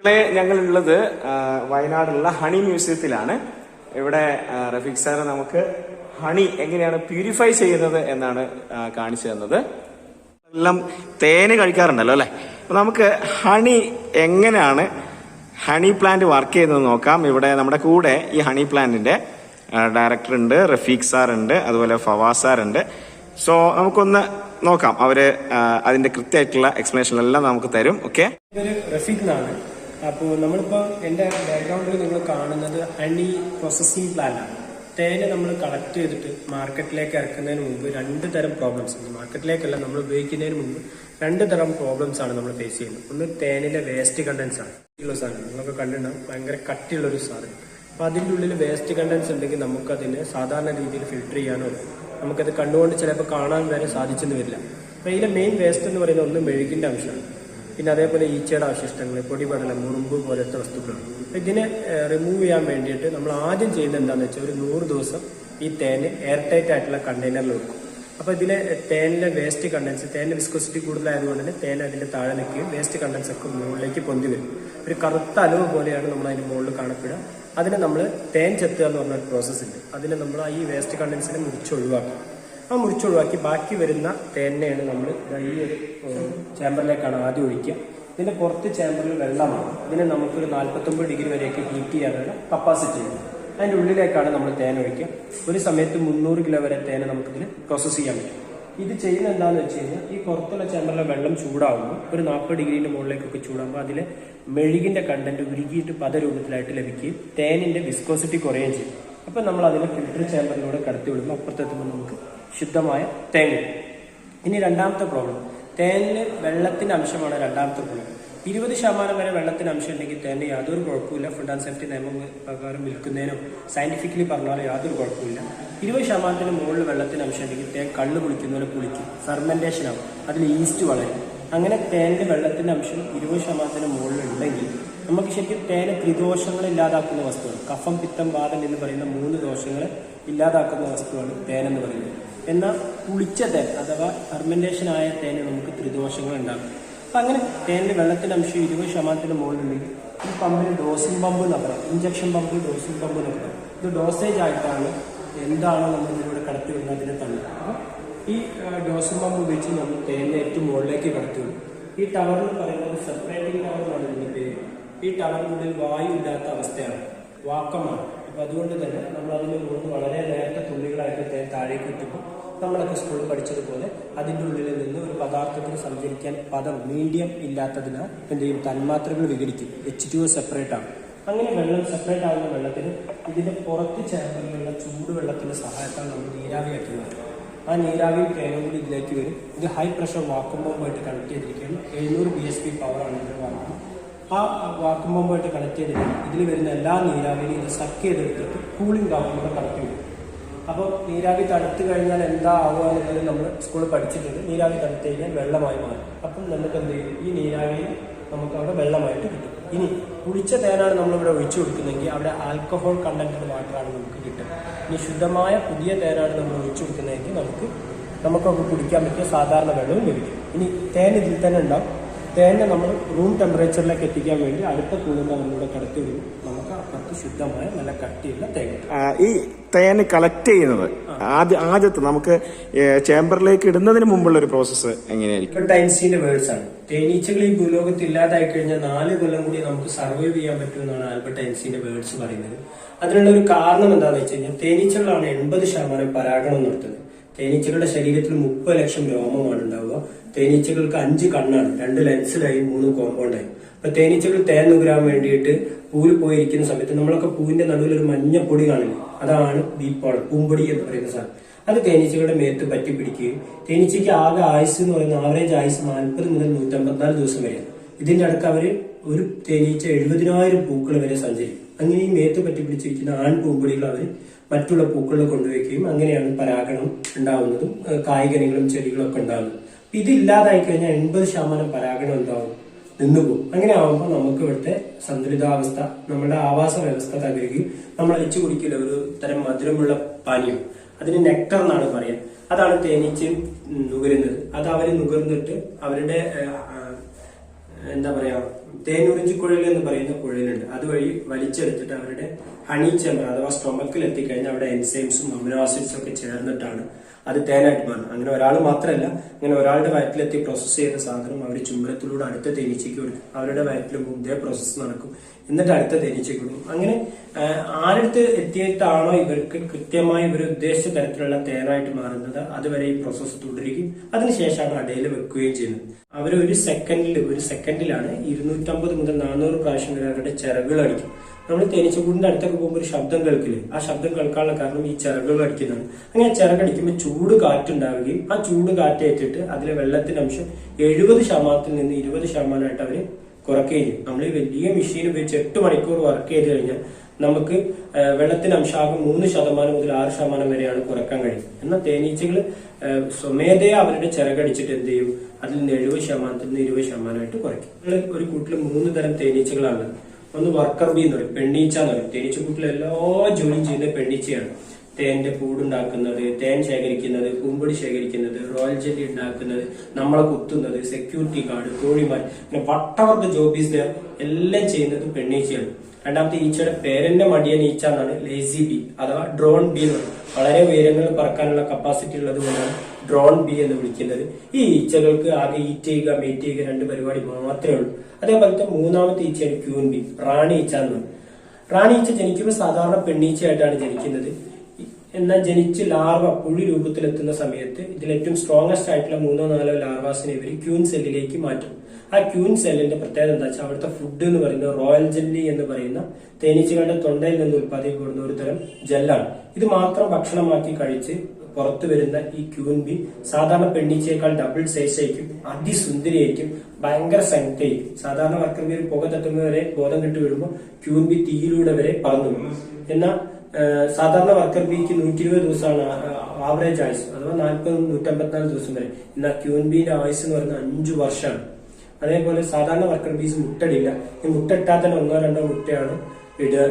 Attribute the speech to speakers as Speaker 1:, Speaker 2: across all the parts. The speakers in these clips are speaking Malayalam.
Speaker 1: ഞങ്ങളുള്ളത് വയനാടുള്ള ഹണി മ്യൂസിയത്തിലാണ്. ഇവിടെ റഫീഖ് സാറ് നമുക്ക് ഹണി എങ്ങനെയാണ് പ്യൂരിഫൈ ചെയ്യുന്നത് എന്നാണ് കാണിച്ചു തന്നത്. എല്ലാം തേന് കഴിക്കാറുണ്ടല്ലോ അല്ലെ. അപ്പൊ നമുക്ക് ഹണി എങ്ങനെയാണ് ഹണി പ്ലാന്റ് വർക്ക് ചെയ്യുന്നത് നോക്കാം. ഇവിടെ നമ്മുടെ കൂടെ ഈ ഹണി പ്ലാന്റിന്റെ ഡയറക്ടർ ഉണ്ട്, റഫീഖ് സാർ ഉണ്ട്, അതുപോലെ ഫവാസ് സാർ ഉണ്ട്. സോ നമുക്കൊന്ന് നോക്കാം. അവര് അതിന്റെ കൃത്യമായിട്ടുള്ള എക്സ്പ്ലനേഷനെല്ലാം നമുക്ക് തരും. ഓക്കെ,
Speaker 2: റഫീഖ് എന്നാണ്. അപ്പോൾ നമ്മളിപ്പോൾ എൻ്റെ ബാക്ക്ഗ്രൗണ്ടിൽ നിങ്ങൾ കാണുന്നത് ഹണി പ്രോസസ്സിംഗ് പ്ലാന്റ് ആണ്. തേന് നമ്മൾ കളക്ട് ചെയ്തിട്ട് മാർക്കറ്റിലേക്ക് ഇറക്കുന്നതിന് മുമ്പ് രണ്ട് തരം പ്രോബ്ലംസ് ഉണ്ട്. മാർക്കറ്റിലേക്കല്ല, നമ്മൾ ഉപയോഗിക്കുന്നതിന് മുമ്പ് രണ്ട് തരം പ്രോബ്ലംസ് ആണ് നമ്മൾ ഫേസ് ചെയ്യുന്നത്. ഒന്ന് തേനിലെ വേസ്റ്റ് കണ്ടൻസ് ആണ്. ഉള്ള സാധനം നിങ്ങളൊക്കെ കണ്ടിട്ടുണ്ടാവും, ഭയങ്കര കട്ടിയുള്ളൊരു സാധനം. അപ്പോൾ അതിൻ്റെ ഉള്ളിൽ വേസ്റ്റ് കണ്ടൻസ് ഉണ്ടെങ്കിൽ നമുക്കതിനെ സാധാരണ രീതിയിൽ ഫിൽട്ടർ ചെയ്യാനോ നമുക്കത് കണ്ടുകൊണ്ട് ചിലപ്പോൾ കാണാൻ വരെ സാധിച്ചെന്ന് വരില്ല. അപ്പോൾ ഇതിലെ മെയിൻ വേസ്റ്റ് എന്ന് പറയുന്നത് ഒന്ന് മെഴുകിൻ്റെ അംശമാണ്, പിന്നെ അതേപോലെ ഈച്ചയുടെ അവശിഷ്ടങ്ങൾ, പൊടിപടലം, മുറുമ്പ് പോലത്തെ വസ്തുക്കളാണ്. ഇതിനെ റിമൂവ് ചെയ്യാൻ വേണ്ടിയിട്ട് നമ്മൾ ആദ്യം ചെയ്യുന്നത് എന്താണെന്ന് വെച്ചാൽ ഒരു 100 ദിവസം ഈ തേന് എയർ ടൈറ്റ് ആയിട്ടുള്ള കണ്ടെയ്നറിൽ വെക്കും. അപ്പോൾ ഇതിലെ തേനിലെ വേസ്റ്റ് കണ്ടൻസ്, തേനിൻ്റെ വിസ്കോസിറ്റി കൂടുതലായതുകൊണ്ട് തന്നെ തേൻ അതിൻ്റെ താഴെ നിൽക്കുകയും വേസ്റ്റ് കണ്ടൻസ് ഒക്കെ മുകളിലേക്ക് പൊന്തി വരും. ഒരു കറുത്ത അലവ് പോലെയാണ് നമ്മൾ അതിൻ്റെ മുകളിൽ കാണപ്പെടുക. അതിനെ നമ്മൾ തേൻ ചെത്തുക എന്ന് പറഞ്ഞ ഒരു പ്രോസസ്സ് ഉണ്ട്. അതിനെ നമ്മൾ ഈ വേസ്റ്റ് കണ്ടൻസിനെ മുറിച്ചൊഴിവാക്കി, മുറിച്ചൊഴിവാക്കി ബാക്കി വരുന്ന തേനെയാണ് നമ്മൾ ഈ ഒരു ചേമ്പറിലേക്കാണ് ആദ്യം ഒഴിക്കുക. ഇതിന്റെ പുറത്ത് ചേമ്പറിൽ വെള്ളമാണ്. ഇതിനെ നമുക്കൊരു 49 ഡിഗ്രി വരെയൊക്കെ ഹീറ്റ് ചെയ്യാനുള്ള കപ്പാസിറ്റി ഉണ്ട്. അതിൻ്റെ ഉള്ളിലേക്കാണ് നമ്മൾ തേൻ ഒഴിക്കുക. ഒരു സമയത്ത് 300 കിലോ വരെ തേനെ നമുക്കിതിന് പ്രോസസ്സ് ചെയ്യാൻ പറ്റും. ഇത് ചെയ്യുന്നത് എന്താണെന്ന് വെച്ച് കഴിഞ്ഞാൽ ഈ പുറത്തുള്ള ചേമ്പറിലെ വെള്ളം ചൂടാകുമ്പോൾ ഒരു 40 ഡിഗ്രീൻ്റെ മുകളിലേക്കൊക്കെ ചൂടാകുമ്പോൾ അതിലെ മെഴുകിന്റെ കണ്ടന്റ് ഉരുകിയിട്ട് പദരൂപത്തിലായിട്ട് ലഭിക്കുകയും തേനിന്റെ വിസ്കോസിറ്റി കുറയുകയും ചെയ്യും. അപ്പം നമ്മൾ അതിനെ ഫിൽറ്റർ ചേമ്പറിലൂടെ കടത്തി വിടുമ്പോൾ അപ്പുറത്തെത്തുമ്പോൾ നമുക്ക് ശുദ്ധമായ തേൻ കിട്ടും. ഇനി രണ്ടാമത്തെ പ്രോബ്ലം, തേനിന് വെള്ളത്തിന്റെ അംശമാണ് രണ്ടാമത്തെ പ്രോബ്ലം. 20% വരെ വെള്ളത്തിന്റെ അംശം ഉണ്ടെങ്കിൽ തേന് യാതൊരു കുഴപ്പമില്ല. ഫുഡ് ആൻഡ് സേഫ്റ്റി നിയമം പ്രകാരം വിൽക്കുന്നതിനോ സയന്റിഫിക്കലി പറഞ്ഞാലോ യാതൊരു കുഴപ്പമില്ല. 20% മുകളിൽ വെള്ളത്തിന്റെ അംശം ഉണ്ടെങ്കിൽ തേൻ കള്ള് കുളിക്കുന്നവരെ കുളിക്കും, ഫെർമെന്റേഷൻ ആവും, അതിൽ ഈസ്റ്റ് വളരും. അങ്ങനെ തേനിന്റെ വെള്ളത്തിന്റെ അംശം 20% മുകളിൽ ഉണ്ടെങ്കിൽ നമുക്ക് ശരിക്കും തേന് ത്രിദോഷങ്ങൾ ഇല്ലാതാക്കുന്ന വസ്തുവാണ്. കഫം, പിത്തം, വാതം എന്ന് പറയുന്ന 3 ദോഷങ്ങളെ ഇല്ലാതാക്കുന്ന വസ്തുവാണ് തേൻ എന്ന് പറയുന്നത്. എന്നാൽ പുളിച്ച തേൻ അഥവാ ഫെർമെന്റേഷൻ ആയ തേന് നമുക്ക് ത്രിദോഷങ്ങൾ ഉണ്ടാകും. അപ്പം അങ്ങനെ തേനിന്റെ വെള്ളത്തിന്റെ അംശം 20% മുകളിലുണ്ടെങ്കിൽ ഈ പമ്പിന് ഡോസിംഗ് പമ്പ് എന്ന് പറയാം, ഇഞ്ചക്ഷൻ പമ്പ്, ഡോസിംഗ് പമ്പ് എന്ന് പറയാം. ഇത് ഡോസേജ് ആയിട്ടാണ് എന്താണോ നമ്മൾ ഇതിലൂടെ കടത്തി വിടുന്നത് അതിനെ തള്ളുക. അപ്പം ഈ ഡോസിംഗ് പമ്പ് ഉപയോഗിച്ച് നമ്മൾ തേനിനെ ഏറ്റവും മുകളിലേക്ക് കടത്തി വിടും. ഈ ടവറിന് പറയുന്നത് സെപ്പറേറ്റിംഗ് ടവർ എന്നാണ് ഇതിന്റെ പേര്. ഈ ടവറിനുള്ളിൽ വായു ഇല്ലാത്ത അവസ്ഥയാണ്, വാക്കമാണ്. അപ്പൊ അതുകൊണ്ട് തന്നെ നമ്മൾ അതിന് മുകളിൽ വളരെ നേരത്തെ തുള്ളികളായിട്ട് തേൻ താഴേക്ക് എത്തുമ്പോൾ നമ്മളൊക്കെ സ്കൂളിൽ പഠിച്ചതുപോലെ അതിൻ്റെ ഉള്ളിൽ നിന്ന് ഒരു പദാർത്ഥത്തിന് സഞ്ചരിക്കാൻ പദം മീഡിയം ഇല്ലാത്തതിനാൽ എന്ത് ചെയ്യും, തന്മാത്രകൾ വിഘടിക്കും, H2O സെപ്പറേറ്റ് ആകും. അങ്ങനെ വെള്ളം സെപ്പറേറ്റ് ആകുന്ന വെള്ളത്തിന് ഇതിന്റെ പുറത്ത് ചേർന്നുള്ള ചൂടുവെള്ളത്തിന്റെ സഹായത്താൽ നമ്മൾ നീരാവിയാക്കി മാറ്റും. ആ നീരാവി തേനും കൂടി ഇതിലേക്ക് വരും. ഇത് ഹൈ പ്രഷർ വാക്വം പമ്പുമായിട്ട് കണക്ട് ചെയ്തിരിക്കുകയാണ്. 700 bhp പവറാണ് ഇതിന്റെ വാക്വം. ആ വാക്വം പമ്പുമായിട്ട് കണക്ട് ചെയ്തിട്ട് ഇതിൽ വരുന്ന എല്ലാ നീരാവിയും ഇത് സക്ക് ചെയ്തെടുത്തിട്ട് കൂളിംഗ് ഡൗണിലൂടെ കണക്ട് ചെയ്യും. അപ്പോൾ നീരാവി തണുത്ത് കഴിഞ്ഞാൽ എന്താ ആവുക എന്നുള്ളത് നമ്മൾ സ്കൂളിൽ പഠിച്ചിട്ടുണ്ട്. നീരാവി തണുത്ത് കഴിഞ്ഞാൽ വെള്ളമായി മാറും. അപ്പം നമുക്ക് എന്ത് ചെയ്യും, ഈ നീരാവി നമുക്ക് അവിടെ വെള്ളമായിട്ട് കിട്ടും. ഇനി കുളിച്ച തേനാണ് നമ്മളിവിടെ ഒഴിച്ചു കൊടുക്കുന്നതെങ്കിൽ അവിടെ ആൽക്കഹോൾ കണ്ടന്റ് മാത്രമാണ് നമുക്ക് കിട്ടുക. ഇനി ശുദ്ധമായ പുതിയ തേനാണ് നമ്മൾ ഒഴിച്ചു കൊടുക്കുന്നതെങ്കിൽ നമുക്കൊക്കെ കുടിക്കാൻ പറ്റിയ സാധാരണ വെള്ളവും ലഭിക്കും. ഇനി തേൻ ഇതിൽ തന്നെ ഉണ്ടാവും. തേനെ നമ്മൾ റൂം ടെമ്പറേച്ചറിലേക്ക് എത്തിക്കാൻ വേണ്ടി അടുത്ത കൂളിംഗ് നമ്മളിവിടെ കടത്തി വിടും. നമുക്ക് അപ്പുറത്ത് ശുദ്ധമായ നല്ല കട്ടിയുള്ള തേൻ.
Speaker 1: ഈ തേന് കളക്ട് ചെയ്യുന്നത് ആദ്യത്തെ നമുക്ക് ചേമ്പറിലേക്ക് ഇടുന്നതിന് മുമ്പുള്ള ഒരു പ്രോസസ്സ് എങ്ങനെയായിരിക്കും?
Speaker 2: ആൽബർട്ട് ഐൻസ്റ്റീന്റെ വേർഡ്സ് ആണ്. തേനീച്ചകൾ ഈ ഭൂലോകത്ത് ഇല്ലാതായി കഴിഞ്ഞാൽ 4 കൊല്ലം കൂടി നമുക്ക് സർവൈവ് ചെയ്യാൻ പറ്റുമെന്നാണ് ആൽബർട്ട് ഐൻസ്റ്റീന്റെ വേർഡ്സ് പറയുന്നത്. അതിനുള്ള ഒരു കാരണം എന്താണെന്ന് വെച്ച് കഴിഞ്ഞാൽ തേനീച്ചകളാണ് 80% പരാഗണം നടത്തുന്നത്. തേനീച്ചകളുടെ ശരീരത്തിൽ 30 ലക്ഷം രോമമാണ് ഉണ്ടാവുക. തേനീച്ചകൾക്ക് 5 കണ്ണാണ്, 2 ലെൻസിലായി, 3 കോമ്പൗണ്ടായി. അപ്പൊ തേനീച്ചകൾ തേൻ നുകരാൻ വേണ്ടിയിട്ട് പൂവിൽ പോയിരിക്കുന്ന സമയത്ത് നമ്മളൊക്കെ പൂവിന്റെ നടുവിൽ ഒരു മഞ്ഞപ്പൊടി കാണില്ല, അതാണ് ബീപ്പോളം, പൂമ്പൊടി എന്ന് പറയുന്ന സാധനം. അത് തേനീച്ചകളുടെ മേത്ത് പറ്റി പിടിക്കുകയും തേനീച്ചയ്ക്ക് ആകെ ആയുസ് എന്ന് പറയുന്ന ആവറേജ് ആയുസ് 40 മുതൽ 154 ദിവസം വരെയാണ്. ഇതിന്റെ അടുക്ക് ഒരു തേനീച്ച 70,000 പൂക്കൾ വരെ സഞ്ചരിക്കും. അങ്ങനെ ഈ മേത്ത് പറ്റി പിടിച്ചിരിക്കുന്ന പൂമ്പൊടികൾ അവർ മറ്റുള്ള പൂക്കളിൽ കൊണ്ടുവയ്ക്കുകയും അങ്ങനെയാണ് പരാഗണം ഉണ്ടാവുന്നതും കായ്കനികളും ചെടികളും ഒക്കെ ഉണ്ടാകുന്നത്. ഇതില്ലാതായി കഴിഞ്ഞാൽ 80% പരാഗണം ഉണ്ടാവും, നിന്നുപോകും. അങ്ങനെ ആവുമ്പോൾ നമുക്ക് ഇവിടുത്തെ സന്തുലിതാവസ്ഥ, നമ്മുടെ ആവാസ വ്യവസ്ഥ തകരുകയും നമ്മൾ അഴിച്ചു കുടിക്കില്ല ഒരു തരം മധുരമുള്ള പാനീയം, അതിന് നെക്ടർ എന്നാണ് പറയാൻ. അതാണ് തേനീച്ച നുകരുന്നത്. അത് അവർ നുകർന്നിട്ട് അവരുടെ എന്താ പറയാ തേനുറിഞ്ചി കുഴൽ എന്ന് പറയുന്ന കുഴലുണ്ട്. അതുവഴി വലിച്ചെടുത്തിട്ട് അവരുടെ ഹണി ചേമ്പർ അഥവാ സ്റ്റൊമക്കിൽ എത്തിക്കഴിഞ്ഞാൽ അവിടെ എൻസൈംസും അമിനോ ആസിഡ്സും ഒക്കെ ചേർന്നിട്ടാണ് അത് തേനായിട്ട് മാറുന്നത്. അങ്ങനെ ഒരാൾ മാത്രമല്ല, അങ്ങനെ ഒരാളുടെ വയറ്റിലെത്തി പ്രോസസ്സ് ചെയ്ത സാധനം അവർ ചുംബനത്തിലൂടെ അടുത്ത തേനീച്ചയ്ക്ക് കൊടുക്കും. അവരുടെ വയറ്റിൽ ഇതേ പ്രോസസ്സ് നടക്കും, എന്നിട്ട് അടുത്ത തേനീച്ചയ്ക്ക് കൊടുക്കും. അങ്ങനെ ആരടുത്ത് എത്തിയിട്ടാണോ ഇവർക്ക് കൃത്യമായി ഇവർ ഉദ്ദേശിച്ച തരത്തിലുള്ള തേനായിട്ട് മാറുന്നത് അതുവരെ ഈ പ്രോസസ്സ് തുടരുകയും അതിനുശേഷമാണ് അടയിൽ വെക്കുകയും ചെയ്യുന്നത്. അവർ ഒരു സെക്കൻഡിലാണ് 250 മുതൽ 400 പ്രാവശ്യം വരെ അവരുടെ ചിറകുകൾ അടിക്കും. നമ്മൾ തേനീച്ചക്കൂടിന്റെ അടുത്തൊക്കെ പോകുമ്പോൾ ഒരു ശബ്ദം കേൾക്കില്ലേ? ആ ശബ്ദം കേൾക്കാനുള്ള കാരണം ഈ ചിറകുകൾ അടിക്കുന്നതാണ്. അങ്ങനെ ചിറകടിക്കുമ്പോൾ ചൂട് കാറ്റുണ്ടാവുകയും ആ ചൂട് കാറ്റേറ്റിട്ട് അതിലെ വെള്ളത്തിന്റെ അംശം 70% നിന്ന് 20% അവര് കുറയ്ക്കുകയും ചെയ്യും. നമ്മൾ ഈ വലിയ മെഷീൻ ഉപയോഗിച്ച് 8 മണിക്കൂർ വർക്ക് ചെയ്ത് കഴിഞ്ഞാൽ നമുക്ക് വെള്ളത്തിന്റെ അംശാകം 3% മുതൽ 6% വരെയാണ് കുറക്കാൻ കഴിയും. എന്നാൽ തേനീച്ചകൾ സ്വമേധയാ അവരുടെ ചിറകടിച്ചിട്ട് എന്ത് ചെയ്യും? അതിൽ നിന്ന് 70% നിന്ന് 20% കുറയ്ക്കും. ഒരു കൂട്ടിൽ 3 തരം തേനീച്ചകളാണ്. ഒന്ന് വർക്കർ ബി എന്ന് പറയും, പെണ്ണീച്ച എന്ന് പറയും. തേനീച്ചക്കൂട്ടിൽ എല്ലാ ജോലിയും ചെയ്യുന്നത് പെണ്ണീച്ചയാണ്. തേന്റെ കൂടുണ്ടാക്കുന്നത്, തേൻ ശേഖരിക്കുന്നത്, പൂമ്പൊടി ശേഖരിക്കുന്നത്, റോയൽ ജെല്ലി ഉണ്ടാക്കുന്നത്, നമ്മളെ കുത്തുന്നത്, സെക്യൂരിറ്റി ഗാർഡ്, തോഴിമാർ, പിന്നെ വട്ടവർദ്ധ ജോബീസ് എല്ലാം ചെയ്യുന്നത് പെണ്ണീച്ചയാണ്. രണ്ടാമത്തെ ഈച്ചയുടെ പേരെന്നെ മടിയൻ ഈച്ച എന്നാണ്, ലേസി ബി അഥവാ ഡ്രോൺ ബി എന്ന് പറയും. വളരെ ഉയരങ്ങളിൽ പറക്കാനുള്ള കപ്പാസിറ്റി ഉള്ളത് കൊണ്ടാണ് ഡ്രോൺ ബി എന്ന് വിളിക്കുന്നത്. ഈ ഈച്ചകൾക്ക് ആകെ ഈറ്റ് ചെയ്യുക മേറ്റ് ചെയ്യുക 2 പരിപാടി മാത്രമേ ഉള്ളൂ. അതേപോലത്തെ മൂന്നാമത്തെ ഈച്ചയാണ് ക്യൂൻ ബി, റാണി ഈച്ച എന്ന് പറയും. റാണി ഈച്ച ജനിക്കുമ്പോൾ സാധാരണ പെണ്ണീച്ചയായിട്ടാണ് ജനിക്കുന്നത്. എന്നാൽ ജനിച്ച് ലാർവ പുഴു രൂപത്തിലെത്തുന്ന സമയത്ത് ഇതിൽ ഏറ്റവും സ്ട്രോങ്ങസ്റ്റ് ആയിട്ടുള്ള 3-4 ലാർവാസിനെ ഇവർ ക്യൂൻ സെല്ലിലേക്ക് മാറ്റും. ആ ക്യൂൻ സെല്ലിന്റെ പ്രത്യേകത എന്താ വെച്ചാൽ അവിടുത്തെ ഫുഡ് എന്ന് പറയുന്നത് റോയൽ ജെല്ലി എന്ന് പറയുന്ന തേനീച്ചകളുടെ തൊണ്ടയിൽ നിന്ന് ഉത്പാദിക്കപ്പെടുന്ന ഒരു തരം ജെല്ലാണ്. ഇത് മാത്രം ഭക്ഷണമാക്കി കഴിച്ച് പുറത്തു വരുന്ന ഈ ക്യൂൻ ബി സാധാരണ പെണ്ണീച്ചയേക്കാൾ ഡബിൾ സൈസ് ആയിരിക്കും, അതിസുന്ദരിയായിരിക്കും, ഭയങ്കര സ്ട്രെങ്ത് ആയിരിക്കും. സാധാരണ വർക്കർ ബി പുക തട്ടുന്നവരെ ബോധം കെട്ട് വീഴുമ്പോൾ ക്യൂൻ ബി തീയിലൂടെ വരെ പറന്നു വീഴും. എന്നാൽ സാധാരണ വർക്കർ ബിക്ക് 120 ദിവസമാണ് ആവറേജ് ആയുസ്, അഥവാ 40-154 ദിവസം വരെ. എന്നാൽ ക്യൂൻ ബിന്റെ ആയുസ് എന്ന് പറയുന്നത് 5 വർഷമാണ്. അതേപോലെ സാധാരണ വർക്കർ ബീസ് മുട്ടടില്ല. ഈ മുട്ടയിട്ടാൽ തന്നെ 1-2 മുട്ടയാണ്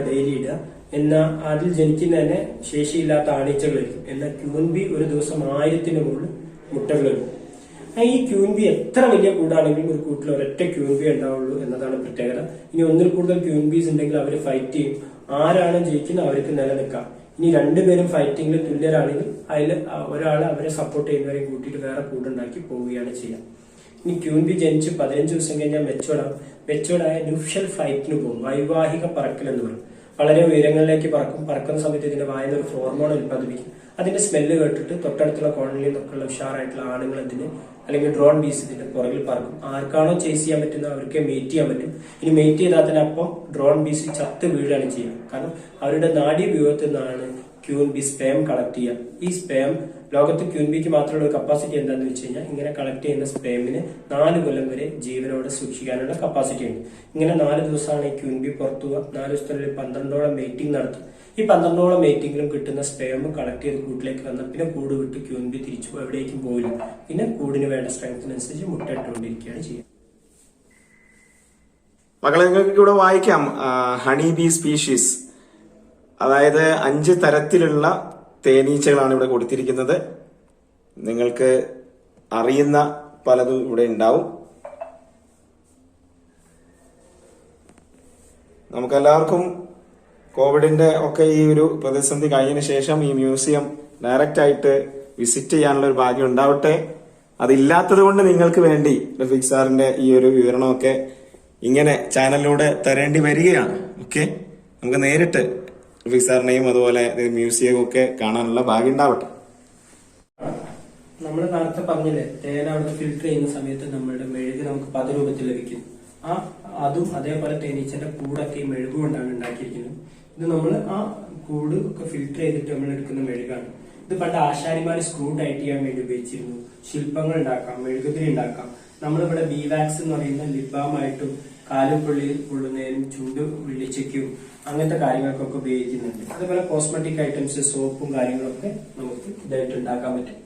Speaker 2: ഡെയിലി ഇടുക. എന്നാൽ അതിൽ ജനിക്കുന്ന തന്നെ ശേഷിയില്ലാത്ത ആണീച്ചകളായിരിക്കും. എന്നാൽ ക്യൂൻ ബി ഒരു ദിവസം 1000-ന് മുകളിൽ മുട്ടകളിടും. ഈ ക്യൂൻ ബി എത്ര വലിയ കൂടാണെങ്കിലും ഒരു കൂട്ടിൽ ഒരൊറ്റ ക്യൂൻ ബി ഉണ്ടാവുള്ളൂ എന്നതാണ് പ്രത്യേകത. ഇനി 1-ൽ കൂടുതൽ ക്യൂൻ ബീസ് ഉണ്ടെങ്കിൽ അവർ ഫൈറ്റ് ചെയ്യും. ആരാണ് ജയിക്കുന്നത് അവർക്ക് നിലനിൽക്കാം. ഇനി 2 പേരും ഫൈറ്റിംഗിൽ തുല്യരാണെങ്കിൽ അതിൽ ഒരാൾ അവരെ സപ്പോർട്ട് ചെയ്യുന്നവരെ കൂട്ടിയിട്ട് വേറെ കൂടുണ്ടാക്കി പോവുകയാണ് ചെയ്യുക. ഇനി ക്യൂൻ ബി ജനിച്ച് 15 ദിവസം കഴിഞ്ഞാൽ മെച്ചോർഡായ ന്യൂഷ്യൽ ഫ്ലൈറ്റിന് പോകും. വൈവാഹിക പറക്കൽ എന്ന് പറയും. വളരെ ഉയരങ്ങളിലേക്ക് പറക്കും. പറക്കുന്ന സമയത്ത് ഇതിന്റെ വായന ഒരു ഹോർമോൺ ഉത്പാദിപ്പിക്കും. അതിന്റെ സ്മെല്ല് കേട്ടിട്ട് തൊട്ടടുത്തുള്ള കോളനിയിൽ നിന്നൊക്കെയുള്ള ഉഷാറായിട്ടുള്ള ആണുങ്ങൾ ഇതിന് അല്ലെങ്കിൽ ഡ്രോൺ ബീസ് ഇതിന്റെ പുറകിൽ പറക്കും. ആർക്കാണോ ചേസ് ചെയ്യാൻ പറ്റുന്നത് അവർക്ക് മേറ്റ് ചെയ്യാൻ പറ്റും. ഇനി മേറ്റ് ചെയ്താൽ തന്നെ അപ്പം ഡ്രോൺ ബീസ് ചത്ത് വീഴാണ് ചെയ്യുക. കാരണം അവരുടെ നാഡീ വ്യൂഹത്തിൽ നിന്നാണ് ക്യൂൻ ബി സ്പേം കളക്ട് ചെയ്യുക. ഈ സ്പേം ലോകത്ത് ക്യൂൻ ബിക്ക് മാത്രമുള്ള ഒരു കപ്പാസിറ്റി എന്താണെന്ന് വെച്ച് കഴിഞ്ഞാൽ ഇങ്ങനെ കളക്ട് ചെയ്യുന്ന സ്പേമിന് 4 കൊല്ലം വരെ ജീവനോടെ സൂക്ഷിക്കാനുള്ള കപ്പാസിറ്റി ഉണ്ട്. ഇങ്ങനെ 4 ദിവസമാണ് ഈ ക്യൂൻ ബി പുറത്തു പോവുക. 4 ദിവസത്തിനുള്ളിൽ 12ഓളം മീറ്റിംഗ് നടത്തും. ഈ 12ഓളം മീറ്റിംഗിലും കിട്ടുന്ന സ്പേം കളക്ട് ചെയ്ത് കൂട്ടിലേക്ക് വന്നാൽ പിന്നെ കൂട് വിട്ട് ക്യൂൻ ബി തിരിച്ചു എവിടേക്കും പോയില്ല. പിന്നെ കൂടിന് വേണ്ട സ്ട്രെങ്ത്തിനനുസരിച്ച് മുട്ട ഇട്ടുകൊണ്ടിരിക്കുകയാണ് ചെയ്യുക.
Speaker 1: മക്കളെ, നിങ്ങൾക്ക് ഇവിടെ വായിക്കാം ഹണി ബി സ്പീഷീസ്, അതായത് 5 തരത്തിലുള്ള തേനീച്ചകളാണ് ഇവിടെ കൊടുത്തിരിക്കുന്നത്. നിങ്ങൾക്ക് അറിയുന്ന പലതും ഇവിടെ ഉണ്ടാവും. നമുക്കെല്ലാവർക്കും കോവിഡിന്റെ ഒക്കെ ഈ ഒരു പ്രതിസന്ധി കഴിഞ്ഞതിന് ശേഷം ഈ മ്യൂസിയം ഡയറക്റ്റ് ആയിട്ട് വിസിറ്റ് ചെയ്യാനുള്ള ഒരു ഭാഗ്യം ഉണ്ടാവട്ടെ. അതില്ലാത്തത് കൊണ്ട് നിങ്ങൾക്ക് വേണ്ടി റഫീഖ് സാറിന്റെ ഈ ഒരു വിവരണമൊക്കെ ഇങ്ങനെ ചാനലിലൂടെ തരേണ്ടി വരികയാണ്. ഓക്കെ, നമുക്ക് നേരിട്ട് റഫീഖ് സാറിനെയും അതുപോലെ മ്യൂസിയവും ഒക്കെ കാണാനുള്ള ഭാഗ്യം ഉണ്ടാവട്ടെ.
Speaker 2: നമ്മൾ നേരത്തെ പറഞ്ഞില്ലേ, തേൻ അവിടെ ഫിൽട്ടർ ചെയ്യുന്ന സമയത്ത് നമ്മളുടെ മെഴുക് നമുക്ക് പദരൂപത്തിൽ ലഭിക്കും. അതും അതേപോലെ തേനീച്ചന്റെ കൂടൊക്കെ ഈ മെഴുക് കൊണ്ടാണ് ഉണ്ടാക്കിയിരിക്കുന്നത്. ഇത് നമ്മൾ ആ കൂട് ഒക്കെ ഫിൽട്ടർ ചെയ്തിട്ട് നമ്മൾ എടുക്കുന്ന മെഴുകാണ്. ഇത് പണ്ട് ആശാരിമാര് സ്ക്രൂ ടൈറ്റ് ചെയ്യാൻ വേണ്ടി ഉപയോഗിച്ചിരുന്നു. ശില്പങ്ങൾ ഉണ്ടാക്കാം, മെഴുകുതിരി ഉണ്ടാക്കാം. നമ്മളിവിടെ ബീവാക്സ് എന്ന് പറയുന്ന ലിബാമായിട്ടും കാലുപൊള്ളി കൊള്ളുന്നതിനും ചൂട് വിളിച്ചയ്ക്കും അങ്ങനത്തെ കാര്യങ്ങൾക്കൊക്കെ ഉപയോഗിക്കുന്നുണ്ട്. അതുപോലെ കോസ്മെറ്റിക് ഐറ്റംസ്, സോപ്പും കാര്യങ്ങളൊക്കെ നമുക്ക് ഇതായിട്ട് ഉണ്ടാക്കാൻ പറ്റും.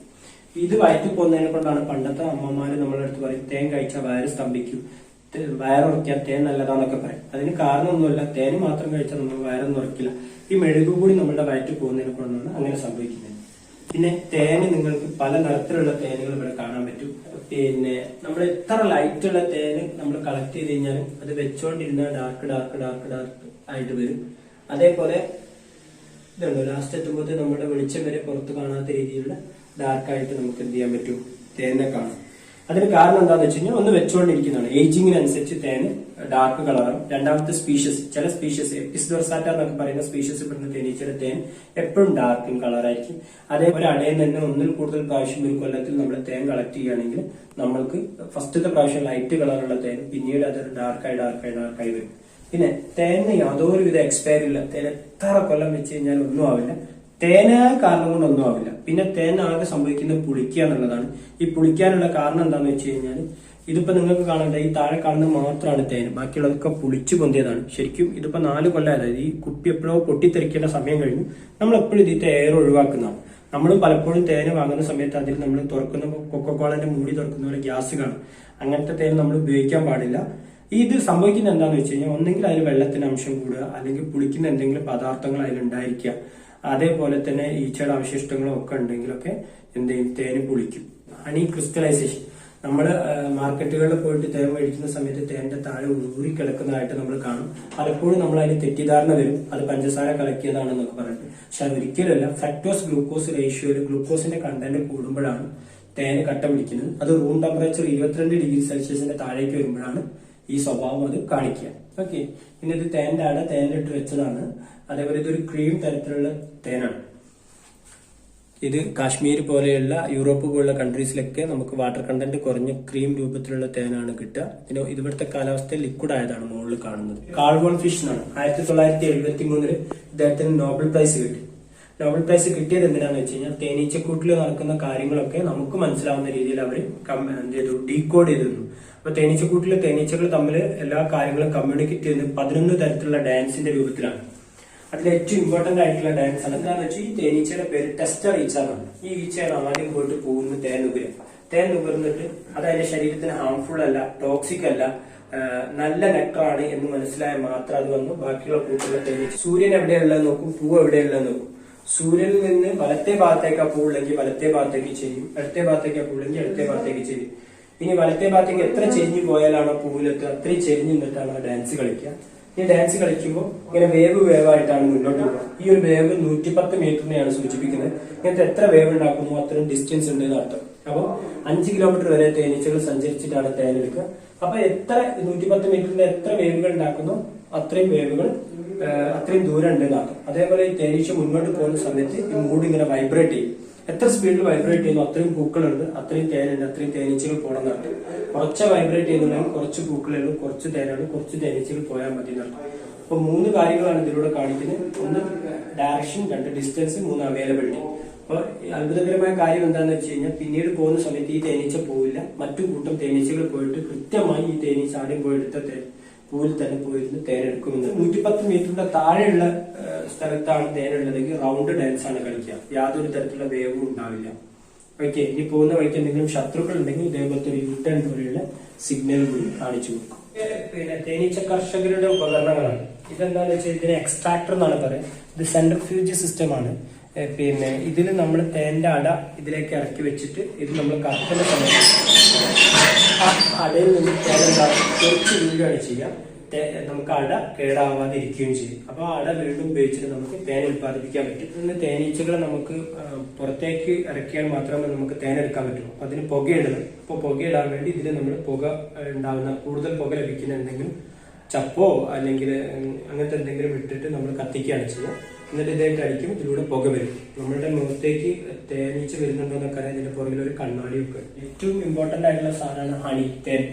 Speaker 2: ഇത് വയറ്റിൽ പോകുന്നതിനെ കൊണ്ടാണ് പണ്ടത്തെ അമ്മമാര് നമ്മളെ അടുത്ത് പറയും തേൻ കഴിച്ചാൽ വയറ് സ്തംഭിക്കും, വയറുറയ്ക്കാൻ തേൻ നല്ലതാന്നൊക്കെ പറയും. അതിന് കാരണമൊന്നുമല്ല, തേൻ മാത്രം കഴിച്ചാൽ നമ്മൾ വയറൊന്നും ഉറക്കില്ല. ഈ മെഴുകു കൂടി നമ്മളുടെ വയറ്റിൽ പോകുന്നതിനെ കൊണ്ടാണ് അങ്ങനെ സംഭവിക്കുന്നത്. പിന്നെ തേന് നിങ്ങൾക്ക് പല നിറത്തിലുള്ള തേനുകൾ ഇവിടെ കാണാൻ പറ്റും. പിന്നെ നമ്മൾ എത്ര ലൈറ്റുള്ള തേന് നമ്മൾ കളക്ട് ചെയ്ത് കഴിഞ്ഞാലും അത് വെച്ചോണ്ടിരുന്ന ഡാർക്ക് ഡാർക്ക് ഡാർക്ക് ഡാർക്ക് ആയിട്ട് വരും. അതേപോലെ ഇതുണ്ട്, ലാസ്റ്റ് എത്തുമ്പോൾ നമ്മുടെ വെളിച്ചം വരെ പുറത്ത് കാണാത്ത രീതിയിലുള്ള ഡാർക്കായിട്ട് നമുക്ക് എന്ത് ചെയ്യാൻ പറ്റും, തേനെ കാണാം. അതിന് കാരണം എന്താണെന്ന് വെച്ച് കഴിഞ്ഞാൽ ഒന്ന് വെച്ചുകൊണ്ടിരിക്കുന്നതാണ്. ഏജിങ്ങിനനുസരിച്ച് തേന് ഡാർക്ക് കളറും. രണ്ടാമത്തെ സ്പീഷ്യസ്, ചില സ്പീഷ്യസ് എപ്പിസ് ഡോർസാറ്റ എന്നൊക്കെ പറയുന്ന സ്പീഷ്യസ് പെടുന്ന തേനീച്ചയുടെ തേൻ എപ്പോഴും ഡാർക്കും കളറായിരിക്കും. അതേപോലെ അടയിൽ തന്നെ ഒന്നിൽ കൂടുതൽ പ്രാവശ്യം ഒരു കൊല്ലത്തിൽ നമ്മൾ തേൻ കളക്ട് ചെയ്യുകയാണെങ്കിൽ നമ്മൾക്ക് ഫസ്റ്റത്തെ പ്രാവശ്യം ലൈറ്റ് കളറുള്ള തേൻ പിന്നീട് അത് ഡാർക്കായി ഡാർക്കായി ഡാർക്കായി വരും. പിന്നെ തേന് യാതൊരുവിധ എക്സ്പയറി ഇല്ല. തേൻ എത്ര കൊല്ലം വെച്ച് കഴിഞ്ഞാൽ ഒന്നും ആവില്ല. തേനായ കാരണം കൊണ്ടൊന്നും ആവില്ല. പിന്നെ തേൻ ആകെ സംഭവിക്കുന്നത് പുളിക്കുക എന്നുള്ളതാണ്. ഈ പുളിക്കാനുള്ള കാരണം എന്താണെന്ന് വെച്ച് കഴിഞ്ഞാൽ ഇതിപ്പോ നിങ്ങൾക്ക് കാണേണ്ട ഈ താഴെ കാണുന്നത് മാത്രമാണ് തേൻ, ബാക്കിയുള്ളതൊക്കെ പുളിച്ചു പൊന്തിയതാണ്. ശരിക്കും ഇതിപ്പോ 4 കൊല്ലം, അതായത് ഈ കുപ്പി എപ്പോഴോ പൊട്ടിത്തെറിക്കേണ്ട സമയം കഴിഞ്ഞു. നമ്മൾ എപ്പോഴും ഇതിന്റെ എയർ ഒഴിവാക്കുന്നതാണ്. നമ്മളും പലപ്പോഴും തേന് വാങ്ങുന്ന സമയത്ത് അതിൽ നമ്മൾ തുറക്കുന്ന കൊക്കക്കോളന്റെ മൂടി തുറക്കുന്ന പോലെ ഗ്യാസ് കാണും. അങ്ങനത്തെ തേൻ നമ്മൾ ഉപയോഗിക്കാൻ പാടില്ല. ഇത് സംഭവിക്കുന്നത് എന്താണെന്ന് വെച്ച് കഴിഞ്ഞാൽ ഒന്നെങ്കിൽ അതിൽ വെള്ളത്തിന്റെ അംശം കൂടുക, അല്ലെങ്കിൽ പുളിക്കുന്ന എന്തെങ്കിലും പദാർത്ഥങ്ങൾ അതിലുണ്ടായിരിക്കുക. അതേപോലെ തന്നെ ഈച്ചയുടെ അവശിഷ്ടങ്ങളും ഒക്കെ ഉണ്ടെങ്കിലൊക്കെ എന്ത് ചെയ്യും, തേന് പുളിക്കും. ഹണി ക്രിസ്റ്റലൈസേഷൻ, നമ്മൾ മാർക്കറ്റുകളിൽ പോയിട്ട് തേൻ മേടിക്കുന്ന സമയത്ത് തേന്റെ താഴെ ഊറി കിടക്കുന്നതായിട്ട് നമ്മൾ കാണും. പലപ്പോഴും നമ്മൾ അതിന് തെറ്റിദ്ധാരണ വരും, അത് പഞ്ചസാര കലക്കിയതാണെന്നൊക്കെ പറഞ്ഞിട്ട്. പക്ഷെ അത് ഒരിക്കലല്ല. ഫ്രക്ടോസ് ഗ്ലൂക്കോസ് റേഷ്യോയിൽ ഗ്ലൂക്കോസിന്റെ കണ്ടന്റ് കൂടുമ്പോഴാണ് തേന് കട്ട പിടിക്കുന്നത്. അത് റൂം ടെമ്പറേച്ചർ 22 ഡിഗ്രി സെൽഷ്യസിന്റെ താഴേക്ക് വരുമ്പോഴാണ് ഈ സ്വഭാവം അത് കാണിക്കുക. ഓക്കെ, പിന്നെ ഇത് തേന്റെ അട തേനിലിട്ട് വെച്ചതാണ്. അതേപോലെ ഇതൊരു ക്രീം തരത്തിലുള്ള തേനാണ്. ഇത് കാശ്മീർ പോലെയുള്ള യൂറോപ്പ് പോലുള്ള കൺട്രീസിലൊക്കെ നമുക്ക് വാട്ടർ കണ്ടന്റ് കുറഞ്ഞ ക്രീം രൂപത്തിലുള്ള തേനാണ് കിട്ടുക. പിന്നെ ഇവിടുത്തെ കാലാവസ്ഥയിൽ ലിക്വിഡ് ആയതാണ് മുകളിൽ കാണുന്നത്. കാൾവോൺ ഫിഷ് എന്നാണ്. 1973 ഇദ്ദേഹത്തിന് നോബൽ പ്രൈസ് കിട്ടി. നോബൽ പ്രൈസ് കിട്ടിയത് എന്തിനാന്ന് വെച്ച് കഴിഞ്ഞാൽ തേനീച്ചക്കൂട്ടിൽ നടക്കുന്ന കാര്യങ്ങളൊക്കെ നമുക്ക് മനസ്സിലാവുന്ന രീതിയിൽ അവർ എന്ത് ചെയ്തു, ഡീകോഡ് ചെയ്തിരുന്നു. അപ്പൊ തേനീച്ചക്കൂട്ടിലെ തേനീച്ചകൾ തമ്മിൽ എല്ലാ കാര്യങ്ങളും കമ്മ്യൂണിക്കേറ്റ് ചെയ്യുന്നത് 11 തരത്തിലുള്ള ഡാൻസിന്റെ രൂപത്തിലാണ്. അതിൽ ഏറ്റവും ഇമ്പോർട്ടന്റ് ആയിട്ടുള്ള ഡാൻസ് ആണ് എന്താണെന്ന് വെച്ചാൽ ഈ തേനീച്ചയുടെ പേര് ടെസ്റ്റർ ഈച്ച എന്നാണ്. ഈ ഈച്ചയാണ് ആദ്യം പോയിട്ട് പോകുന്ന തേൻ നുകരുന്നിട്ട് അത് അതിന്റെ ശരീരത്തിന് ഹാംഫുൾ അല്ല, ടോക്സിക് അല്ല, നല്ല നെക്ടറാണ് എന്ന് മനസ്സിലായാൽ മാത്രം അത് വന്നു ബാക്കിയുള്ള കൂട്ടുള്ള തേനീച്ച. സൂര്യൻ എവിടെയുള്ളത് നോക്കും, പൂവ് എവിടെയുള്ളത് നോക്കും. സൂര്യനിൽ നിന്ന് വലത്തെ ഭാഗത്തേക്ക് പൂവുള്ളെങ്കിൽ വലത്തെ ഭാഗത്തേക്ക് ചെയ്യും, ഇടത്തെ ഭാഗത്തേക്ക് പൂവുള്ളെങ്കിൽ ഇടത്തെ ഭാഗത്തേക്ക് ചെയ്യും. ഇനി വലത്തെ ഭാഗത്തേക്ക് എത്ര ചെരിഞ്ഞു പോയാലാണോ പൂവിലെത്തുക അത്രയും ചെരിഞ്ഞു നിന്നിട്ടാണ് ഡാൻസ് കളിക്കുക. ഈ ഡാൻസ് കളിക്കുമ്പോൾ ഇങ്ങനെ വേവ് ആയിട്ടാണ് മുന്നോട്ട് പോകുക. ഈ ഒരു വേവ് 110 മീറ്ററിനെയാണ് സൂചിപ്പിക്കുന്നത്. ഇങ്ങനത്തെ എത്ര വേവ് ഉണ്ടാക്കുന്നു അത്രയും ഡിസ്റ്റൻസ് ഉണ്ട് എന്ന് അർത്ഥം. അപ്പോൾ 5 കിലോമീറ്റർ വരെ തേനീച്ചകൾ സഞ്ചരിച്ചിട്ടാണ് തേനെടുക്കുക. അപ്പൊ എത്ര 110 മീറ്ററിന്റെ എത്ര വേവുകൾ ഉണ്ടാക്കുന്നു അത്രയും വേവുകൾ അത്രയും ദൂരം ഉണ്ട് എന്നർത്ഥം. അതേപോലെ ഈ തേനീച്ച മുന്നോട്ട് പോകുന്ന സമയത്ത് ഈ മൂഡ് ഇങ്ങനെ വൈബ്രേറ്റ് ചെയ്യും. എത്ര സ്പീഡിൽ വൈബ്രേറ്റ് ചെയ്യുന്നു അത്രയും പൂക്കളുണ്ട്, അത്രയും തേനുണ്ട്, അത്രയും തേനീച്ചകൾ പോകണം എന്നർത്ഥം. കുറച്ച് വൈബ്രേറ്റ് ചെയ്യുന്നുണ്ടെങ്കിൽ കുറച്ച് പൂക്കളുള്ളൂ, കുറച്ച് തേനുള്ളൂ, കുറച്ച് തേനീച്ചകൾ പോയാൽ മതി എന്നർത്ഥം. അപ്പൊ 3 കാര്യങ്ങളാണ് ഇതിലൂടെ കാണിക്കുന്നത്. 1 ഡയറക്ഷൻ, 2 ഡിസ്റ്റൻസ്, 3 അവൈലബിലിറ്റി. അപ്പൊ അത്ഭുതകരമായ കാര്യം എന്താണെന്ന് വെച്ച് കഴിഞ്ഞാൽ പിന്നീട് പോകുന്ന സമയത്ത് ഈ തേനീച്ച പോവില്ല, മറ്റു കൂട്ടം തേനീച്ചകൾ പോയിട്ട് കൃത്യമായി ഈ തേനീച്ച ആദ്യം പോയെടുത്ത പൂവിൽ തന്നെ പോയിരുന്ന് തേനെടുക്കുമെന്ന്. 110 മീറ്ററിന്റെ താഴെയുള്ള സ്ഥലത്താണ് തേനുള്ളതെങ്കിൽ റൗണ്ട് ഡാൻസ് ആണ് കളിക്കുക, യാതൊരു തരത്തിലുള്ള വേവും ഉണ്ടാവില്ല. ഓക്കെ, ഇനി പോകുന്ന വഴിക്ക് എന്തെങ്കിലും ശത്രുക്കൾ ഉണ്ടെങ്കിൽ ഇതേപോലത്തെ ഒരു യൂട്ടേൺ പോലെയുള്ള സിഗ്നൽ കൂടി കാണിച്ചു കൊടുക്കും. പിന്നെ തേനീച്ച കർഷകരുടെ ഉപകരണങ്ങളാണ്. ഇതെന്താന്ന് വെച്ചാൽ ഇതിന് എക്സ്ട്രാക്ടർ എന്നാണ് പറയുന്നത്. ഇത് സെൻട്രിഫ്യൂജ് സിസ്റ്റം ആണ്. പിന്നെ ഇതിൽ നമ്മൾ തേന്റെ അട ഇതിലേക്ക് ഇറക്കി വെച്ചിട്ട് ഇത് നമ്മൾ കറക്കുന്ന സമയത്ത് ആ അടയിൽ നിന്ന് കുറച്ച് വീഴുകയാണ് ചെയ്യുക. നമുക്ക് അട കേടാവാതെ ഇരിക്കുകയും ചെയ്യും. അപ്പൊ ആ അട വീണ്ടും ഉപയോഗിച്ചിട്ട് നമുക്ക് തേൻ ഉത്പാദിപ്പിക്കാൻ പറ്റും. ഇന്ന് തേനീച്ചകളെ നമുക്ക് പുറത്തേക്ക് ഇറക്കിയാൽ മാത്രമേ നമുക്ക് തേൻ എടുക്കാൻ പറ്റൂ. അപ്പൊ അതിന് പുകയിടണം. അപ്പൊ പുകയിടാൻ വേണ്ടി ഇതിൽ നമ്മൾ പുക ഉണ്ടാവുന്ന കൂടുതൽ പുക ലഭിക്കുന്ന എന്തെങ്കിലും ചപ്പോ അല്ലെങ്കിൽ അങ്ങനത്തെ എന്തെങ്കിലും ഇട്ടിട്ട് നമ്മൾ കത്തിക്കുകയാണ് ചെയ്യുക. എന്നിട്ട് ഇതായിട്ട് അടിക്കും, ഇതിലൂടെ പുക വരും. നമ്മളുടെ മുഖത്തേക്ക് തേനീച്ച വരുന്നുണ്ടോ എന്നൊക്കെ അറിയാൻ ഇതിന്റെ പുറകിൽ ഒരു കണ്ണാടിയൊക്കെ. ഏറ്റവും ഇമ്പോർട്ടന്റ് ആയിട്ടുള്ള സാധനമാണ് ഹണി, തേൻ.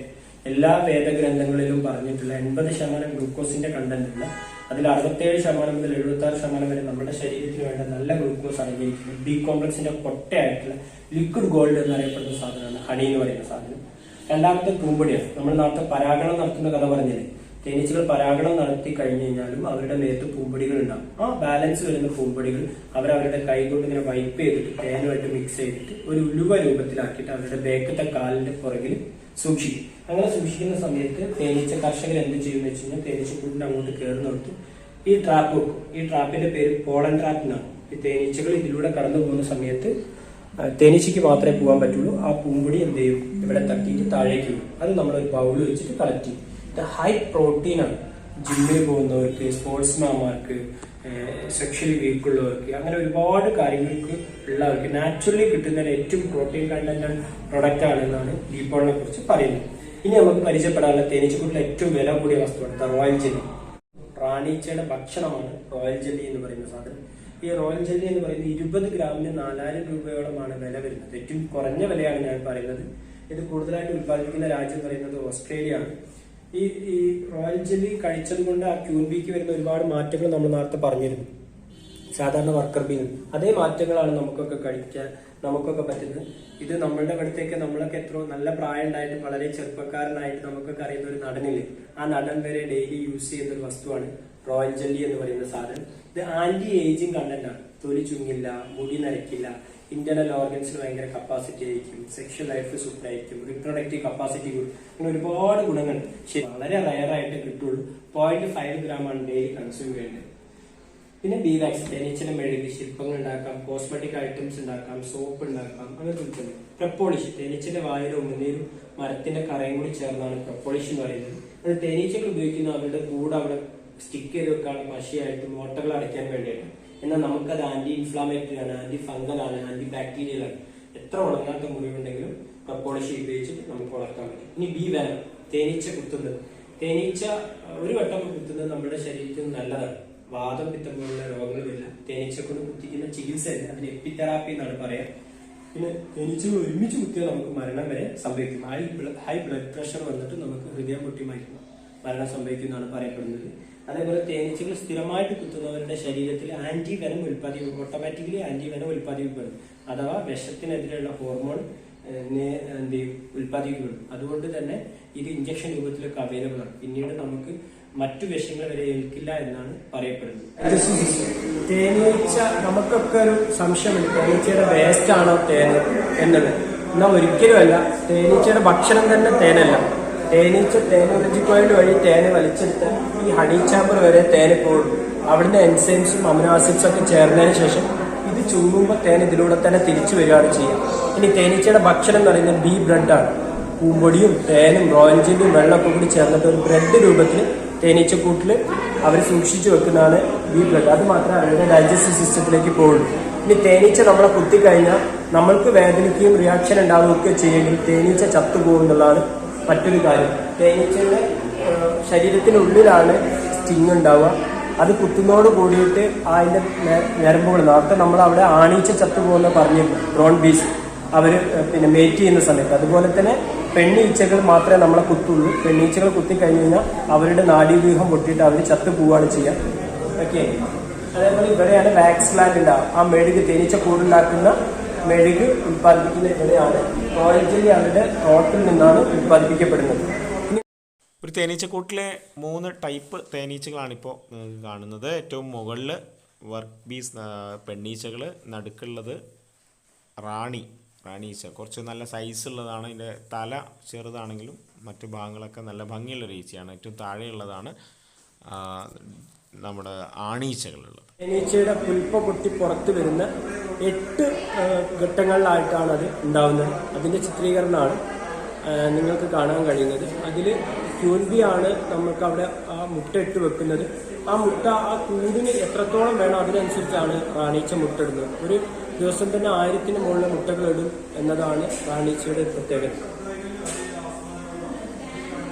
Speaker 2: എല്ലാ വേദഗ്രന്ഥങ്ങളിലും പറഞ്ഞിട്ടുള്ള 80% ഗ്ലൂക്കോസിന്റെ കണ്ടന്റ് ഉള്ള അതിൽ 67% മുതൽ 76% വരെ നമ്മുടെ ശരീരത്തിന് വേണ്ട നല്ല ഗ്ലൂക്കോസ് അടങ്ങിയിരിക്കുന്നത്. ബി കോംപ്ലക്സിന്റെ കൊട്ടയായിട്ടുള്ള ലിക്വിഡ് ഗോൾഡ് എന്നറിയപ്പെടുന്ന സാധനമാണ് ഹണി എന്ന് പറയുന്ന സാധനം. രണ്ടാമത്തെ പൂമ്പൊടിയാണ്. നമ്മൾ നാട്ടിൽ പരാഗണം നടത്തുന്ന കഥ പറഞ്ഞില്ലേ, തേനീച്ചകൾ പരാഗണം നടത്തി കഴിഞ്ഞു കഴിഞ്ഞാലും അവരുടെ മേത്ത് പൂമ്പൊടികൾ ഉണ്ടാവും. ആ ബാലൻസ് വരുന്ന പൂമ്പൊടികൾ അവരവരുടെ കൈ കൊണ്ട് ഇങ്ങനെ വൈപ്പ് ചെയ്തിട്ട് തേനുമായിട്ട് മിക്സ് ചെയ്തിട്ട് ഒരു ഉലുവ രൂപത്തിലാക്കിയിട്ട് അവരുടെ ബേക്കത്തെ കാലിന്റെ പുറകിൽ സൂക്ഷിക്കും. അങ്ങനെ സൂക്ഷിക്കുന്ന സമയത്ത് തേനീച്ച കർഷകർ എന്ത് ചെയ്യുമെന്ന് വെച്ച് കഴിഞ്ഞാൽ തേനീച്ചക്കൂടിന്റെ അങ്ങോട്ട് കയറുന്നിടത്ത് ഈ ട്രാപ്പ് വെക്കും. ഈ ട്രാപ്പിന്റെ പേര് പോളൻ ട്രാപ്പ് എന്നാണ്. ഈ തേനീച്ചകൾ ഇതിലൂടെ കടന്നു പോകുന്ന സമയത്ത് തേനീച്ചയ്ക്ക് മാത്രമേ പോകാൻ പറ്റുള്ളൂ. ആ പൂമ്പൊടി എന്ത് ചെയ്യും, ഇവിടെ തട്ടിയിട്ട് താഴേക്ക് വരും. അത് നമ്മളൊരു ബൗളിൽ വെച്ചിട്ട് കളക്ട് ചെയ്യും. ഇത് ഹൈ പ്രോട്ടീനാണ്. ജിമ്മിൽ പോകുന്നവർക്ക്, സ്പോർട്സ്മാൻമാർക്ക്, സെക്ഷലി വീക്കുള്ളവർക്ക്, അങ്ങനെ ഒരുപാട് കാര്യങ്ങൾക്ക് ഉള്ളവർക്ക് നാച്ചുറലി കിട്ടുന്ന ഏറ്റവും പ്രോട്ടീൻ കണ്ടന്റ് പ്രൊഡക്റ്റ് ആണെന്നാണ് ഡീപോളിനെ കുറിച്ച് പറയുന്നത്. ഇനി നമുക്ക് പരിചയപ്പെടാനുള്ള തേനീച്ചക്കൂട്ടിലെ ഏറ്റവും വില കൂടിയ വസ്തുവാണ് റോയൽ ജെല്ലി. റാണീച്ചയുടെ ഭക്ഷണമാണ് റോയൽ ജെല്ലി എന്ന് പറയുന്ന സാധനം. ഈ റോയൽ ജെല്ലി എന്ന് പറയുന്നത് 20 ഗ്രാമിന് 4000 രൂപയോളമാണ് വില വരുന്നത്. ഏറ്റവും കുറഞ്ഞ വിലയാണ് ഞാൻ പറയുന്നത്. ഇത് കൂടുതലായിട്ട് ഉത്പാദിപ്പിക്കുന്ന രാജ്യം പറയുന്നത് ഓസ്ട്രേലിയ ആണ്. ഈ റോയൽ ജെല്ലി കഴിച്ചത് കൊണ്ട് ആ ക്യൂൻ ബീക്ക് വരുന്ന ഒരുപാട് മാറ്റങ്ങൾ നമ്മൾ നേരത്തെ പറഞ്ഞിരുന്നു. സാധാരണ വർക്കർ ബീ അതേ മാറ്റങ്ങളാണ് നമുക്കൊക്കെ പറ്റുന്നത്. ഇത് നമ്മളുടെ ഇവിടത്തേക്ക് നമ്മളൊക്കെ എത്രയോ നല്ല പ്രായം ഉണ്ടായിട്ട് വളരെ ചെറുപ്പക്കാരനായിട്ട് നമുക്കൊക്കെ അറിയുന്ന ഒരു നടനില്ലേ, ആ നടൻ വരെ ഡെയിലി യൂസ് ചെയ്യുന്ന ഒരു വസ്തുവാണ് റോയൽ ജെല്ലി എന്ന് പറയുന്ന സാധനം. ഇത് ആന്റി ഏജിങ് കണ്ടന്റ് ആണ്. തൊലി ചുങ്ങില്ല, മുടി നരക്കില്ല, ഇന്റർണൽ ഓർഗൻസിന് ഭയങ്കര കപ്പാസിറ്റി ആയിരിക്കും, സെക്ഷൽ ലൈഫ് സൂപ്പർ ആയിരിക്കും, റിപ്രൊഡക്റ്റീവ് കപ്പാസിറ്റി കൂടും, അങ്ങനെ ഒരുപാട് ഗുണങ്ങൾ. ശരി, വളരെ റയർ ആയിട്ട് കിട്ടുള്ളൂ. 0.5 ഗ്രാം ആണ് ഡെയിലി കൺസ്യൂം ചെയ്യേണ്ടത്. പിന്നെ ബീവാക്സ്, തേനീച്ചനെ മെഴുകി ശില്പങ്ങൾ ഉണ്ടാക്കാം, കോസ്മെറ്റിക് ഐറ്റംസ് ഉണ്ടാക്കാം, സോപ്പ് ഉണ്ടാക്കാം, അങ്ങനെ കൊടുക്കുന്നത്. പ്രപ്പോളിഷ്, തേനീച്ചന്റെ വായിലും ഉമിനീരും മരത്തിന്റെ കറയും കൂടി ചേർന്നാണ് പ്രപ്പോളിഷ് എന്ന് പറയുന്നത്. അത് തേനീച്ചകൾ ഉപയോഗിക്കുന്ന അവരുടെ കൂടെ അവിടെ സ്റ്റിക്ക് ചെയ്ത് വെക്കാനുള്ള പശയായിട്ട് മുട്ടകൾ അടയ്ക്കാൻ വേണ്ടിയാണ്. എന്നാൽ നമുക്കത് ആന്റി ഇൻഫ്ലാമേറ്ററി ആണ്, ആന്റി ഫംഗൽ ആണ്, ആന്റി ബാക്ടീരിയൽ ആണ്. എത്ര ഉണങ്ങാത്ത മുറിവുണ്ടെങ്കിലും പ്രപ്പോളിഷ് ഉപയോഗിച്ചിട്ട് നമുക്ക് വളർത്താൻ പറ്റും. ഇനി ബി വാനം, തേനീച്ച കുത്തുന്നത്. തേനീച്ച ഒരു വട്ടം കുത്തുന്നത് നമ്മുടെ ശരീരത്തിന് നല്ലതാണ്. വാദം, പിത്തം പോലുള്ള രോഗങ്ങളില്ല. തേനീച്ച കൊണ്ട് കുത്തിക്കുന്ന ചികിത്സയല്ല, അതിന് എപ്പിതെറാപ്പി എന്നാണ് പറയാം. പിന്നെ തേനീച്ചകൾ ഒരുമിച്ച് കുത്തിയാൽ നമുക്ക് മരണം വരെ സംഭവിക്കും. ഹൈ ബ്ലഡ് പ്രഷർ വന്നിട്ട് നമുക്ക് ഹൃദയം പൊട്ടി മരണം സംഭവിക്കുന്നതാണ് പറയപ്പെടുന്നത്. അതേപോലെ തേനീച്ചകൾ സ്ഥിരമായിട്ട് കുത്തുന്നവരുടെ ശരീരത്തിൽ anti venom automatically anti venom ഉൽപ്പാദിപ്പിക്കപ്പെടും. അഥവാ വിഷത്തിനെതിരെയുള്ള ഹോർമോൺ എന്ത് ചെയ്യും, ഉൽപ്പാദിപ്പിക്കപ്പെടും. അതുകൊണ്ട് തന്നെ ഇത് ഇഞ്ചക്ഷൻ രൂപത്തിലൊക്കെ അവൈലബിൾ ആണ്. പിന്നീട് നമുക്ക് മറ്റു വിഷങ്ങൾ വരെ ഏൽക്കില്ല എന്നാണ് പറയപ്പെടുന്നത്. തേനീച്ച, നമുക്കൊക്കെ ഒരു സംശയമുണ്ട്, തേനീച്ചയുടെ വേസ്റ്റ് ആണോ തേൻ എന്നുള്ളത്. എന്നാൽ ഒരിക്കലുമല്ല. തേനീച്ചയുടെ ഭക്ഷണം തന്നെ തേനല്ല. തേനീച്ച തേനൊലജി കോയിൽ വഴി തേന് വലിച്ചെടുത്ത് ഈ ഹണി ചാമ്പർ വരെ തേന് പോകും. അവിടുന്ന് എൻസൈംസും അമിനോ ആസിഡ്സും ഒക്കെ ചേർന്നതിന് ശേഷം ഇത് ചുങ്ങുമ്പോൾ തേൻ ഇതിലൂടെ തന്നെ തിരിച്ചു വരികയാണ് ചെയ്യുക. ഇനി തേനീച്ചയുടെ ഭക്ഷണം എന്ന് പറയുന്നത് ബീ ബ്രെഡാണ്. പൂമ്പൊടിയും തേനും റോയൽ ജെല്ലിയും വെള്ളമൊക്കെ കൂടി ചേർന്നിട്ട് ഒരു ബ്രെഡ് രൂപത്തിൽ തേനീച്ചക്കൂട്ടിൽ അവർ സൂക്ഷിച്ചു വെക്കുന്നതാണ് ബീ ബ്രെഡ്. അത് മാത്രമേ അവരുടെ ഡൈജസ്റ്റീവ് സിസ്റ്റത്തിലേക്ക് പോകുള്ളൂ. ഇനി തേനീച്ച നമ്മളെ കുത്തിക്കഴിഞ്ഞാൽ നമ്മൾക്ക് വേദനിക്കുകയും റിയാക്ഷൻ ഉണ്ടാവുകയൊക്കെ ചെയ്യുമെങ്കിൽ തേനീച്ച ചത്തുപോകും എന്നുള്ളതാണ് മറ്റൊരു കാര്യം. തേനീച്ചയുടെ ശരീരത്തിനുള്ളിലാണ് സ്റ്റിങ് ഉണ്ടാവുക. അത് കുത്തുന്നതോട് കൂടിയിട്ട് അതിന്റെ ഞരമ്പുകൾ, നേരത്തെ നമ്മൾ അവിടെ ആണീച്ച ചത്തുപോകുന്ന പറഞ്ഞിരുന്നു, ഡ്രോൺ ബീസ് അവർ പിന്നെ മേറ്റ് ചെയ്യുന്ന സമയത്ത്. അതുപോലെ തന്നെ പെണ്ണീച്ചകൾ മാത്രമേ നമ്മളെ കുത്തുള്ളൂ. പെണ്ണീച്ചകൾ കുത്തിക്കഴിഞ്ഞു കഴിഞ്ഞാൽ അവരുടെ നാഡീവ്യൂഹം പൊട്ടിയിട്ട് അവർ ചത്തുപോവുകയാണ് ചെയ്യുക. ഓക്കെ. അതേപോലെ ഇവിടെയാണ് വാക്സ് ഗ്ലാൻഡ് ഉണ്ടാവുക. ആ മെഴുക്, തേനീച്ച കൂടുണ്ടാക്കുന്ന മെഴുക് ഉൽപ്പാദിപ്പിക്കുന്ന ഇവിടെയാണ്. റോയൽ ജെല്ലി അവരുടെ റോട്ടിൽ നിന്നാണ് ഉൽപ്പാദിപ്പിക്കപ്പെടുന്നത്.
Speaker 1: ഒരു തേനീച്ചക്കൂട്ടിലെ 3 ടൈപ്പ് തേനീച്ചകളാണ് ഇപ്പോൾ കാണുന്നത്. ഏറ്റവും മുകളിൽ വർക്ക് ബീസ് പെണ്ണീച്ചകൾ, നടുക്കുള്ളത് റാണീച്ച, കുറച്ച് നല്ല സൈസ് ഉള്ളതാണ്. ഇതിൻ്റെ തല ചെറുതാണെങ്കിലും മറ്റു ഭാഗങ്ങളൊക്കെ നല്ല ഭംഗിയുള്ളൊരു ഈച്ചയാണ്. ഏറ്റവും താഴെയുള്ളതാണ് നമ്മുടെ ആണീച്ചകളുള്ളത്.
Speaker 2: തേനീച്ചയുടെ പുൽപ്പ പൊട്ടി പുറത്ത് വരുന്ന 8 ഘട്ടങ്ങളിലായിട്ടാണ് അത് ഉണ്ടാവുന്നത്. അതിൻ്റെ ചിത്രീകരണമാണ് നിങ്ങൾക്ക് കാണാൻ കഴിയുന്നത്. അതിൽ ക്യൂൻബി ആണ് നമുക്ക് അവിടെ ആ മുട്ട ഇട്ട് വെക്കുന്നത്. ആ മുട്ട ആ കൂടിന് എത്രത്തോളം വേണം അതിനനുസരിച്ചാണ് റാണീച്ച മുട്ട ഇടുന്നത്. ഒരു ദിവസം തന്നെ 1000-ന് മുകളിൽ മുട്ടകൾ ഇടും എന്നതാണ് റാണീച്ചയുടെ പ്രത്യേകത.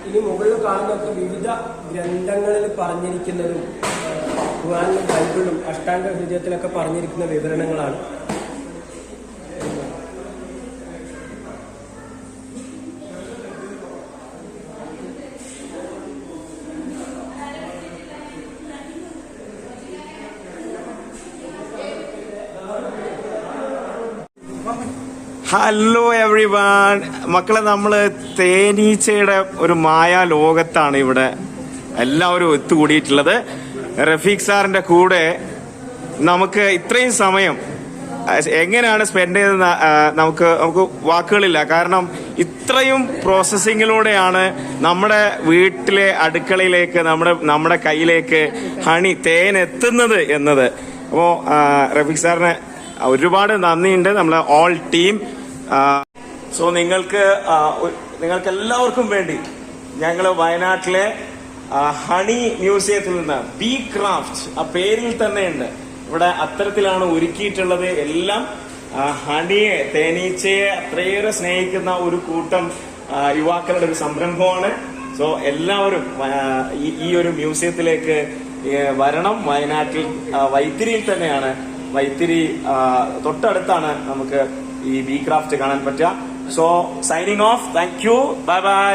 Speaker 2: ഇനി മുകളിൽ കാണുന്നതൊക്കെ വിവിധ ഗ്രന്ഥങ്ങളിൽ പറഞ്ഞിരിക്കുന്നതും ഖുർആനിലും ബൈബിളിലും അഷ്ടാംഗ ഹൃദയത്തിലൊക്കെ പറഞ്ഞിരിക്കുന്ന വിവരണങ്ങളാണ്.
Speaker 1: ഹലോ എവ്രിവൺ, മക്കളെ, നമ്മൾ തേനീച്ചയുടെ ഒരു മായാ ലോകത്താണ് ഇവിടെ എല്ലാവരും ഒത്തുകൂടിയിട്ടുള്ളത്. റഫീഖ് സാറിന്റെ കൂടെ നമുക്ക് ഇത്രയും സമയം എങ്ങനെയാണ് സ്പെൻഡ് ചെയ്തത് നമുക്ക് വാക്കുകളില്ല. കാരണം ഇത്രയും പ്രോസസ്സിങ്ങിലൂടെയാണ് നമ്മുടെ വീട്ടിലെ അടുക്കളയിലേക്ക് നമ്മുടെ കയ്യിലേക്ക് തേൻ എത്തുന്നത് എന്നത് അപ്പോ റഫീഖ് സാറിന് ഒരുപാട് നന്ദിയുണ്ട്, നമ്മളെ ഓൾ ടീം. സോ നിങ്ങൾക്ക് എല്ലാവർക്കും വേണ്ടി ഞങ്ങൾ വയനാട്ടിലെ ഹണി മ്യൂസിയത്തിൽ നിന്ന് ബി ക്രാഫ്റ്റ്, ആ പേരിൽ തന്നെയുണ്ട്, ഇവിടെ അത്തരത്തിലാണ് ഒരുക്കിയിട്ടുള്ളത്. എല്ലാം ഹണിയെ, തേനീച്ചയെ അത്രയേറെ സ്നേഹിക്കുന്ന ഒരു കൂട്ടം യുവാക്കളുടെ ഒരു സംരംഭമാണ്. സോ എല്ലാവരും ഈ ഒരു മ്യൂസിയത്തിലേക്ക് വരണം. വയനാട്ടിൽ വൈത്തിരിയിൽ തന്നെയാണ്, വൈത്തിരി തൊട്ടടുത്താണ് നമുക്ക് ഈ ബി ക്രാഫ്റ്റ് കാണാൻ പറ്റുക. So signing off, thank you, bye bye.